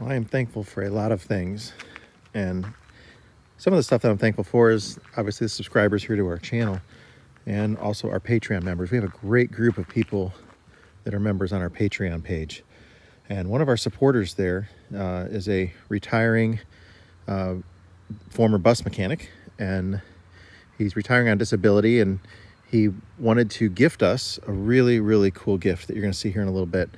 Well, I am thankful for a lot of things, and some of the stuff that I'm thankful for is obviously the subscribers here to our channel and also our Patreon members. We have a great group of people that are members on our Patreon page, and one of our supporters there is a retiring former bus mechanic, and he's retiring on disability, and he wanted to gift us a really cool gift that you're going to see here in a little bit.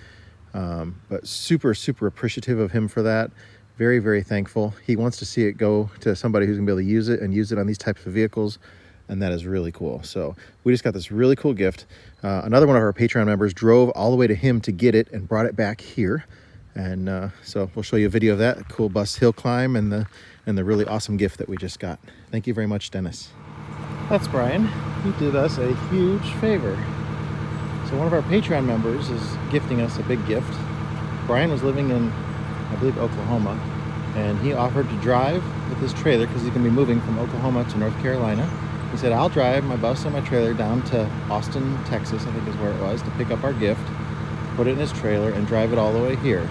But super appreciative of him for that. Very thankful. He wants to see it go to somebody who's gonna be able to use it and use it on these types of vehicles, and that is really cool. So we just got this really cool gift. Another one of our Patreon members drove all the way to him to get it and brought it back here, and so we'll show you a video of that cool bus hill climb and the really awesome gift that we just got. Thank you very much, Dennis. That's Brian. He did us a huge favor. So one of our Patreon members is gifting us a big gift. Brian was living in, I believe, Oklahoma, and he offered to drive with his trailer because he's going to be moving from Oklahoma to North Carolina. He said, I'll drive my bus and my trailer down to Austin, Texas, I think is where it was, to pick up our gift, put it in his trailer, and drive it all the way here.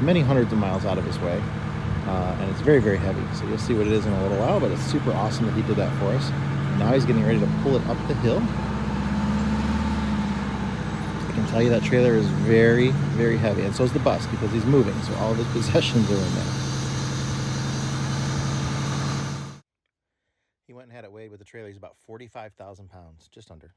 Many hundreds of miles out of his way, and it's very heavy. So you'll see what it is in a little while, but it's super awesome that he did that for us. Now he's getting ready to pull it up the hill. I can tell you that trailer is very heavy, and so is the bus because he's moving, so all of his possessions are in there. He went and had it weighed with the trailer. He's about 45,000 pounds, just under.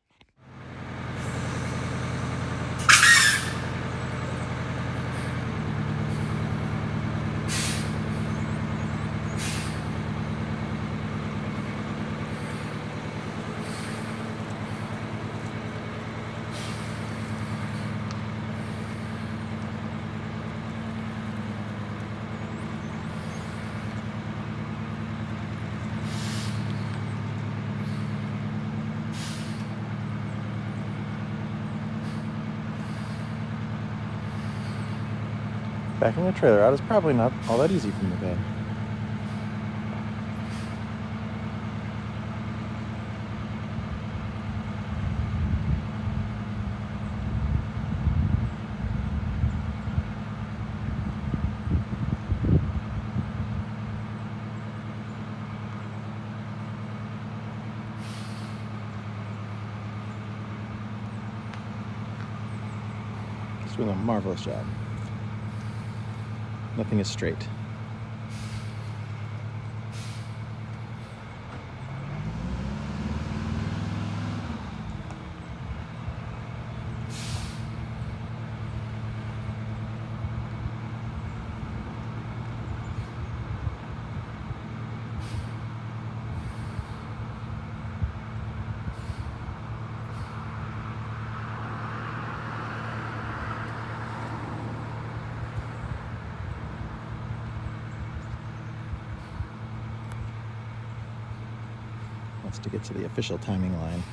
Backing the trailer out is probably not all that easy from the bed. He's doing a marvelous job. Nothing is straight. To get to the official timing line.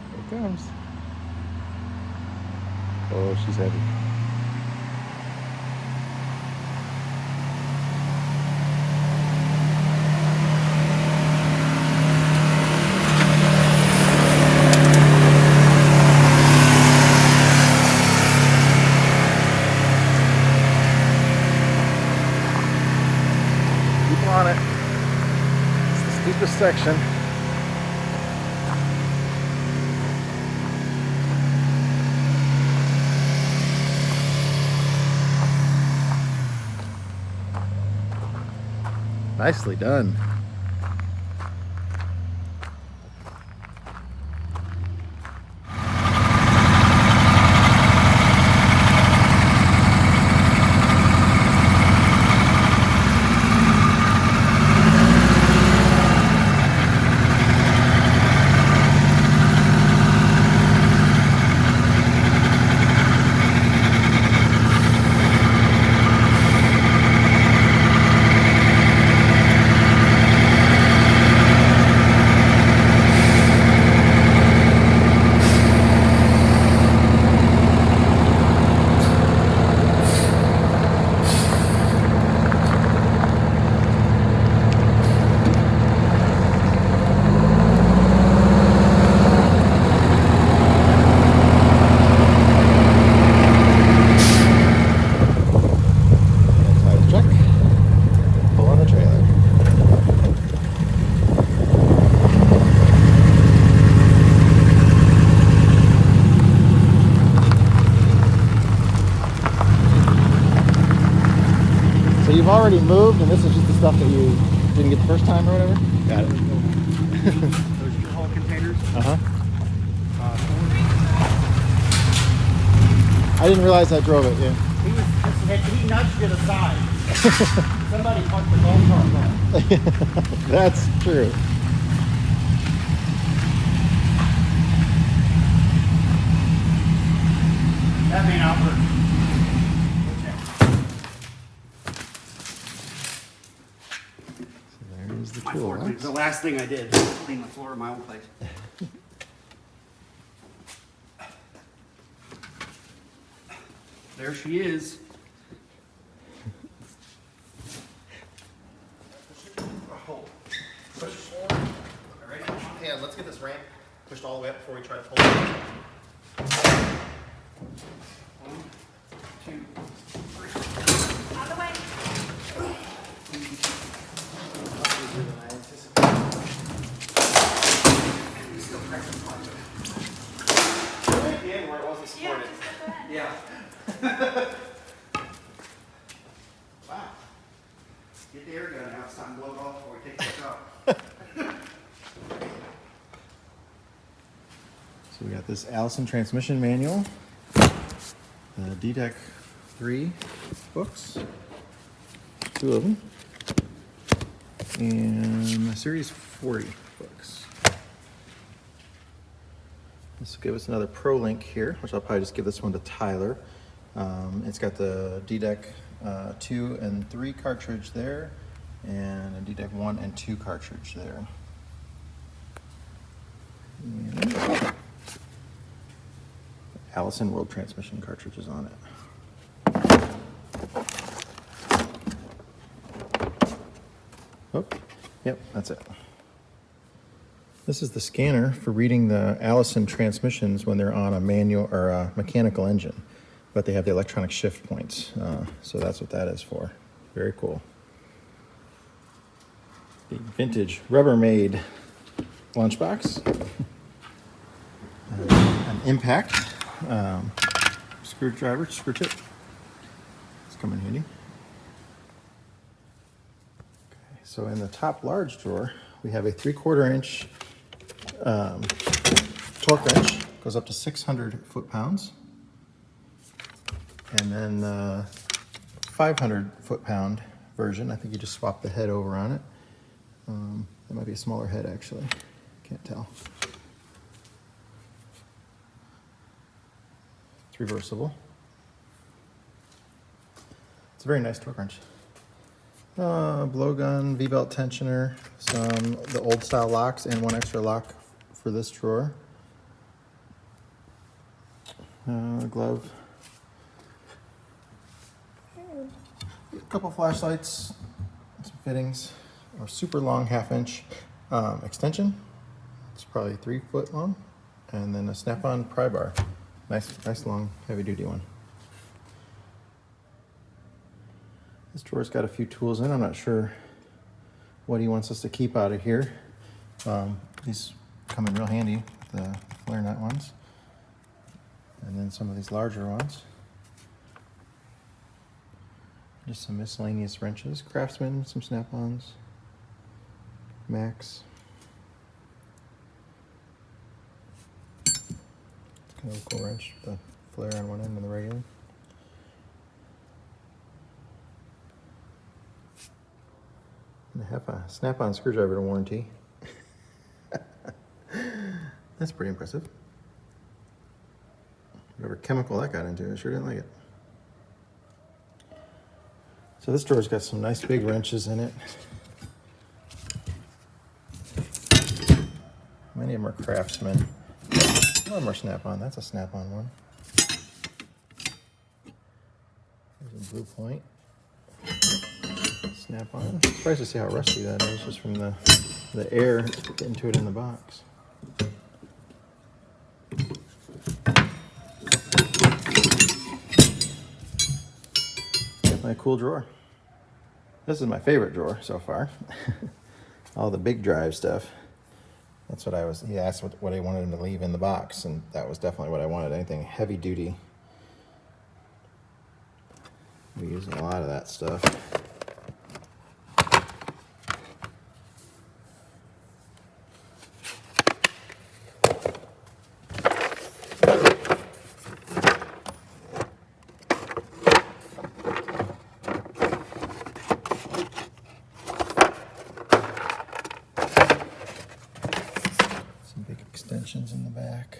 Here it comes. Oh, she's heavy. Keep on it. It's the steepest section. Nicely done. you've already moved, and this is just the stuff that you didn't get the first time or whatever? Got it. Those are whole containers. Uh-huh. I didn't realize I drove it, yeah. He nudged to the side. Somebody parked the golf cart on. That's true. That may not work. So there's the My tool. floor clean. The last thing I did was clean the floor of my own place. There she is. Push forward. All right, hand. Let's get this ramp pushed all the way up before we try to pull it. 1, 2, 3. Out of the way. Still pressing part of it. Right in where it wasn't supported. Yeah. Wow. Get the air gun out. It's time to blow it off before we take this out. So we got this Allison transmission manual, the DDEC 3 books, 2 of them, and the Series 40 books. This will give us another Pro Link here, which I'll probably just give this one to Tyler. It's got the DDEC 2 and 3 cartridge there, and a DDEC 1 and 2 cartridge there. And Allison World Transmission cartridges on it. Oh, yep, that's it. This is the scanner for reading the Allison transmissions when they're on a manual or a mechanical engine, but they have the electronic shift points. So that's what that is for. Very cool. The vintage Rubbermaid lunchbox. An impact screwdriver, screw tip. It's come in handy. Okay, so in the top large drawer, we have a 3/4 inch torque wrench, goes up to 600 foot-pounds. And then the 500 foot-pound version, I think you just swap the head over on it. That might be a smaller head actually, can't tell. It's reversible. It's a very nice torque wrench. Blowgun, V-belt tensioner, the old style locks, and one extra lock for this drawer. Glove. A couple flashlights, some fittings, a super long 1/2 inch extension. It's probably 3 foot long, and then a snap-on pry bar. Nice long, heavy-duty one. This drawer's got a few tools in. I'm not sure what he wants us to keep out of here. These come in real handy, the flare nut ones, and then some of these larger ones. Just some miscellaneous wrenches, Craftsman, some snap-ons, Max. It's kind of a cool wrench, the flare on one end and the regular. And I have a snap-on screwdriver to warranty. That's pretty impressive. Whatever chemical that got into, I sure didn't like it. So this drawer's got some nice big wrenches in it. Many of them are Craftsman. Some of them are Snap-on. That's a Snap-on one. There's a Blue Point. Snap-on. Surprised to see how rusty that is, just from the air getting to it in the box. Definitely a cool drawer. This is my favorite drawer so far. All the big drive stuff. That's what he asked what I wanted him to leave in the box, and that was definitely what I wanted. Anything heavy duty. We use a lot of that stuff. extensions in the back.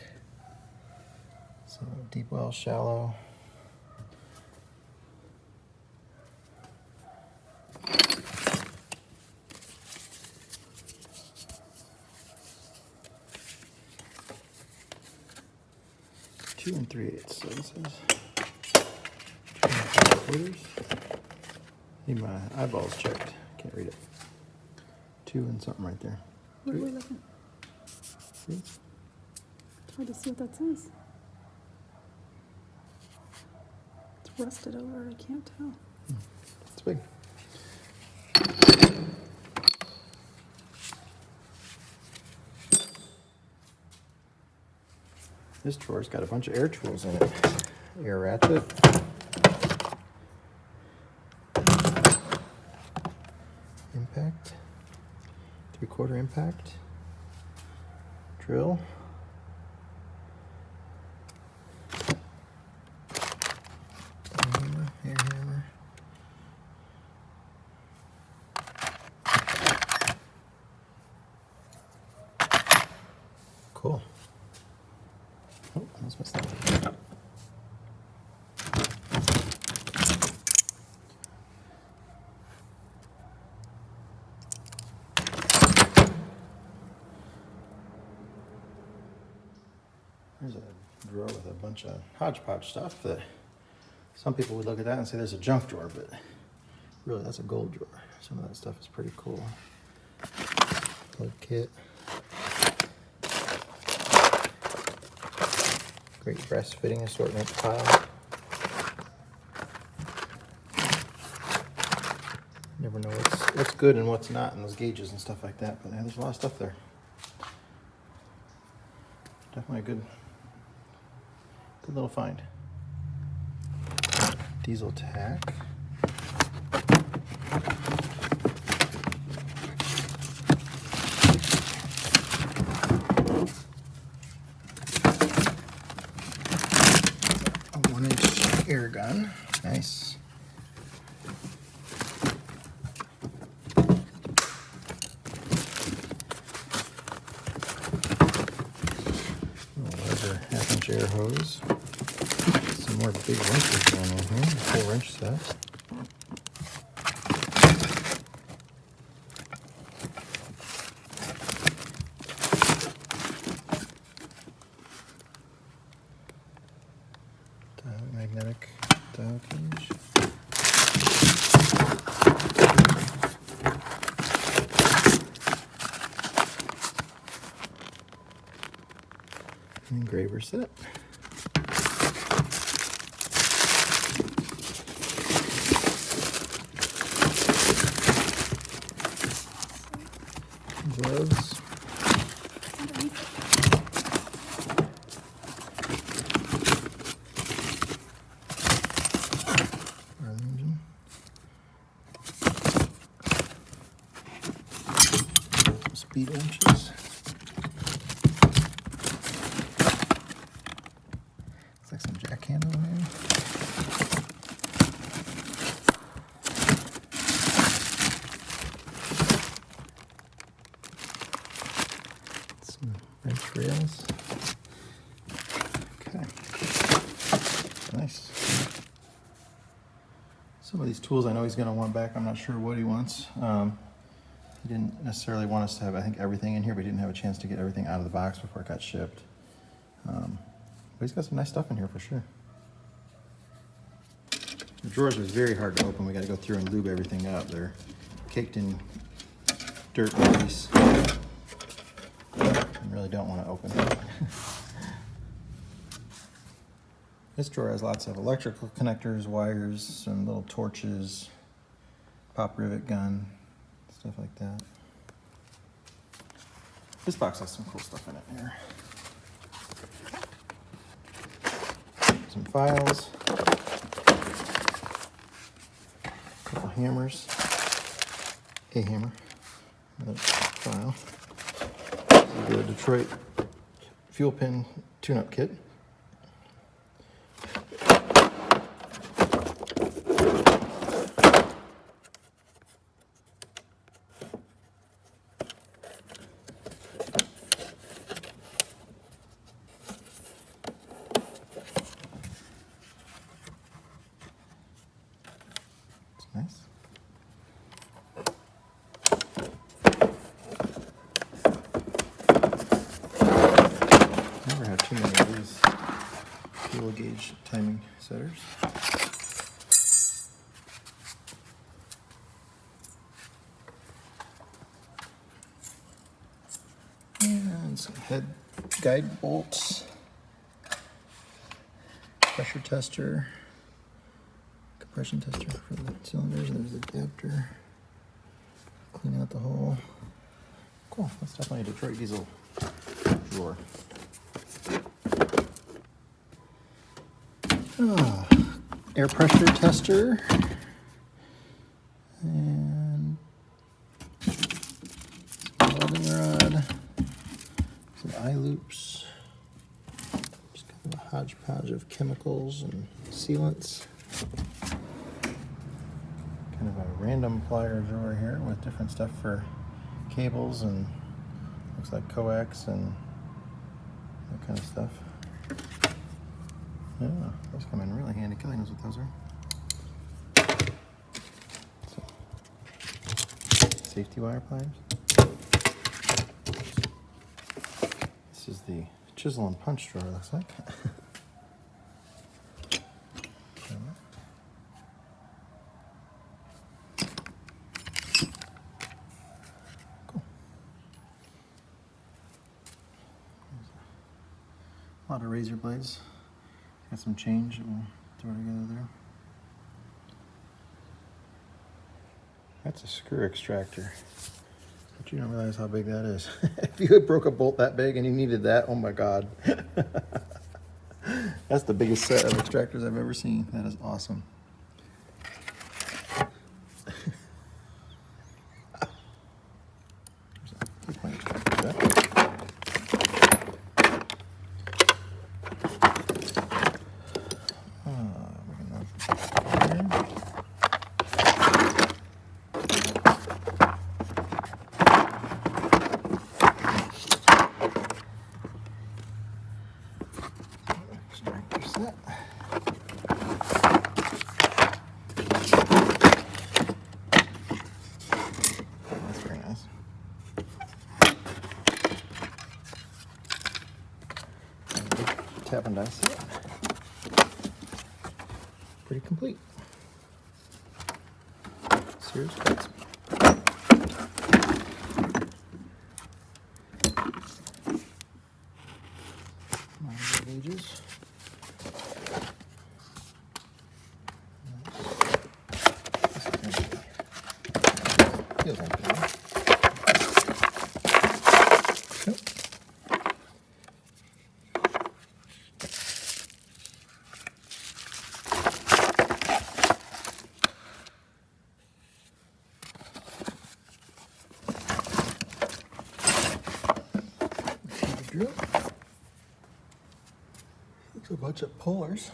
So deep well, shallow. Two and 3/8, so this is 2 3/4. Need my eyeballs checked. Can't read it. 2 and something right there. What are we looking? See? It's hard to see what that says. It's rusted over, I can't tell. It's big. This drawer's got a bunch of air tools in it. Air ratchet. Impact. 3/4 impact. Drill. Hammer, air hammer. Cool. Oh, almost missed that. There's a drawer with a bunch of hodgepodge stuff that some people would look at that and say there's a junk drawer, but really that's a gold drawer. Some of that stuff is pretty cool. Plug kit. Great breastfitting assortment pile. Never know what's good and what's not in those gauges and stuff like that, but yeah, there's a lot of stuff there. Definitely a good little find. Diesel tack. A 1-inch air gun. Nice. Larger 1/2-inch air hose. Some more big wrenches going on here. Full wrench set. Magnetic dial cage. Engraver set. Gloves. Engine. Speed wrenches. Looks like some jack handle in there. Some wrench rails. Okay. Nice. Some of these tools I know he's going to want back. I'm not sure what he wants. He didn't necessarily want us to have, I think, everything in here, but he didn't have a chance to get everything out of the box before it got shipped. But he's got some nice stuff in here for sure. The drawers are very hard to open. We got to go through and lube everything up. They're caked in dirt and grease. I really don't want to open it. This drawer has lots of electrical connectors, wires, some little torches, pop rivet gun, stuff like that. This box has some cool stuff in it here. Some files, a couple hammers, a hammer, another file. This is the Detroit fuel pin tune-up kit. too many of these fuel gauge timing setters. And some head guide bolts, pressure tester, compression tester for the cylinders. There's the adapter. Clean out the hole. Cool, that's definitely a Detroit diesel drawer. Air pressure tester. And some welding rod. Some eye loops. Just kind of a hodgepodge of chemicals and sealants. Kind of a random plier drawer here with different stuff for cables and looks like coax and that kind of stuff. Yeah, those come in really handy. Kelly knows what those are. So, safety wire pliers. This is the chisel and punch drawer, looks like. Cool. A lot of razor blades. Got some change that we'll throw together there. That's a screw extractor. But you don't realize how big that is. If you broke a bolt that big and you needed that, oh my God. That's the biggest set of extractors I've ever seen. That is awesome. That's very nice. Tap and dice it. Pretty complete. Sears cuts. Gauges. Feels like that. Nope. Drill. Looks a bunch of pullers.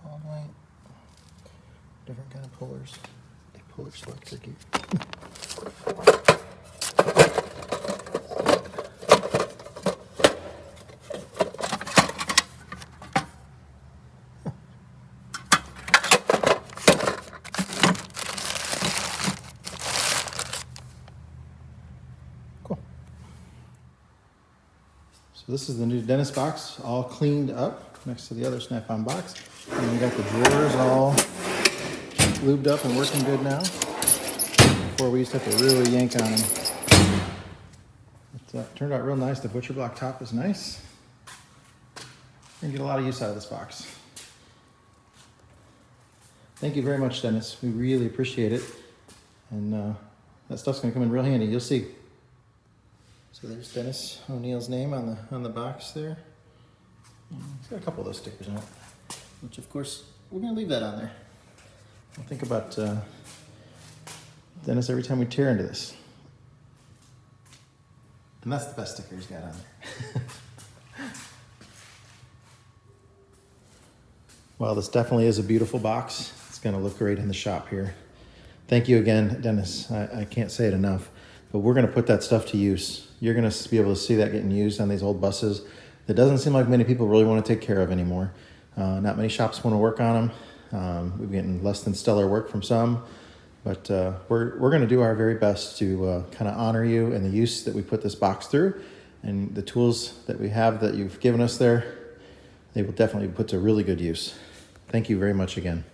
All white. Different kind of pullers. They puller selector gear. Cool. So this is the new dentist box, all cleaned up next to the other Snap-on box. And we got the drawers all lubed up and working good now. Before we used to have to really yank on them. It turned out real nice. The butcher block top is nice. We're gonna get a lot of use out of this box. Thank you very much, Dennis. We really appreciate it. And that stuff's gonna come in real handy. You'll see. So there's Dennis O'Neill's name on the box there. It's got a couple of those stickers on it, which of course we're gonna leave that on there. I'll think about Dennis every time we tear into this. And that's the best sticker he's got on there. Well, this definitely is a beautiful box. It's gonna look great in the shop here. Thank you again, Dennis. I can't say it enough, but we're gonna put that stuff to use. You're gonna be able to see that getting used on these old buses that doesn't seem like many people really wanna take care of anymore. Not many shops wanna work on them. We've getting less than stellar work from some, but we're gonna do our very best to kind of honor you and the use that we put this box through. And the tools that we have that you've given us there, they will definitely be put to really good use. Thank you very much again.